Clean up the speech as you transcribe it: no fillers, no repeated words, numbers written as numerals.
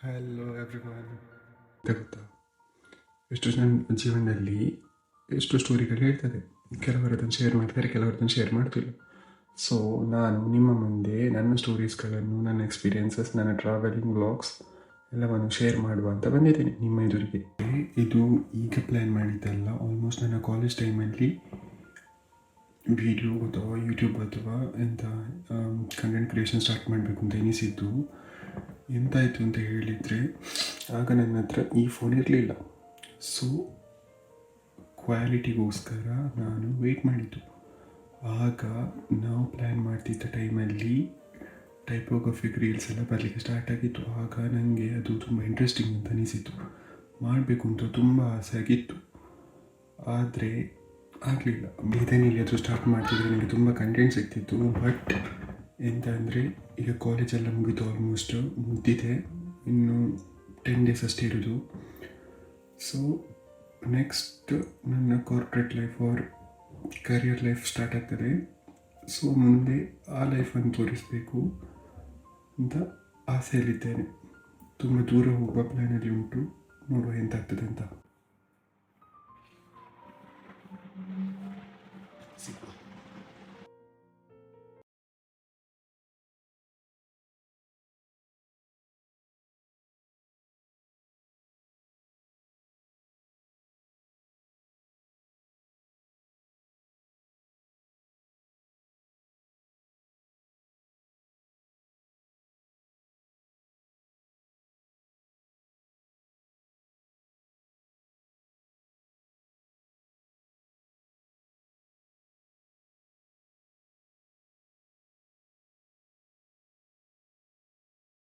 Hello everyone. ಗೊತ್ತಾ, ಎಷ್ಟು ನನ್ನ ಜೀವನದಲ್ಲಿ ಎಷ್ಟು ಸ್ಟೋರಿಗಳು ಹೇಳ್ತದೆ. ಕೆಲವರು ಅದನ್ನು ಶೇರ್ ಮಾಡ್ತಾರೆ, ಕೆಲವರು ಅದನ್ನು ಶೇರ್ ಮಾಡ್ತಿಲ್ಲ. ಸೊ ನಾನು ನಿಮ್ಮ ಮುಂದೆ ನನ್ನ ಸ್ಟೋರೀಸ್ಗಳನ್ನು, ನನ್ನ ಎಕ್ಸ್ಪೀರಿಯನ್ಸಸ್, ನನ್ನ ಟ್ರಾವೆಲಿಂಗ್ ವ್ಲಾಗ್ಸ್ ಎಲ್ಲವನ್ನು ಶೇರ್ ಮಾಡುವ ಅಂತ ಬಂದಿದ್ದೀನಿ ನಿಮ್ಮ ಎದುರಿಗೆ. ಇದು ಈಗ ಪ್ಲ್ಯಾನ್ ಮಾಡಿದ್ದಲ್ಲ. ಆಲ್ಮೋಸ್ಟ್ ನನ್ನ ಕಾಲೇಜ್ ಟೈಮಲ್ಲಿ ವಿಡಿಯೋ ಅಥವಾ ಯೂಟ್ಯೂಬ್ ಅಥವಾ ಎಂಥ ಕಂಟೆಂಟ್ ಕ್ರಿಯೇಷನ್ ಸ್ಟಾರ್ಟ್ ಮಾಡಬೇಕು ಅಂತ ಎನಿಸಿದ್ದು. ಎಂತಾಯಿತು ಅಂತ ಹೇಳಿದರೆ, ಆಗ ನನ್ನ ಹತ್ರ ಈ ಫೋನ್ ಇರಲಿಲ್ಲ. ಸೊ ಕ್ವಾಲಿಟಿಗೋಸ್ಕರ ನಾನು ವೆಯ್ಟ್ ಮಾಡಿದ್ದು. ಆಗ ನಾವು ಪ್ಲ್ಯಾನ್ ಮಾಡ್ತಿದ್ದ ಟೈಮಲ್ಲಿ ಟೈಪೋಗ್ರಫಿಕ್ ರೀಲ್ಸ್ ಎಲ್ಲ ಬರಲಿಕ್ಕೆ ಸ್ಟಾರ್ಟ್ ಆಗಿತ್ತು. ಆಗ ನನಗೆ ಅದು ತುಂಬ ಇಂಟ್ರೆಸ್ಟಿಂಗ್ ಅಂತ ಅನಿಸಿತು. ಮಾಡಬೇಕು ಅಂತ ತುಂಬ ಆಸೆ ಆಗಿತ್ತು, ಆದರೆ ಆಗಲಿಲ್ಲ. ಬೇದನಿಲ್ಲಿ ಅದು ಸ್ಟಾರ್ಟ್ ಮಾಡ್ತಿದ್ರೆ ನನಗೆ ತುಂಬ ಕಂಟೆಂಟ್ ಸಿಗ್ತಿತ್ತು. ಬಟ್ ಎಂತ ಅಂದರೆ, ಈಗ ಕಾಲೇಜೆಲ್ಲ ಮುಗಿದು ಆಲ್ಮೋಸ್ಟ್ ಮುಗಿದಿದೆ, ಇನ್ನು 10 ಡೇಸ್ ಅಷ್ಟೇ ಇರೋದು. ಸೊ ನೆಕ್ಸ್ಟ್ ನನ್ನ corporate life or career life start ಆಗ್ತದೆ. ಸೊ ಮುಂದೆ ಆ ಲೈಫನ್ನು ತೋರಿಸಬೇಕು ಅಂತ ಆಸೆಯಲ್ಲಿದ್ದೇನೆ. ತುಂಬ ದೂರ ಹೋಗುವ ಪ್ಲ್ಯಾನಲ್ಲಿ ಉಂಟು, ನೋಡುವ ಎಂತಾಗ್ತದೆ ಅಂತ.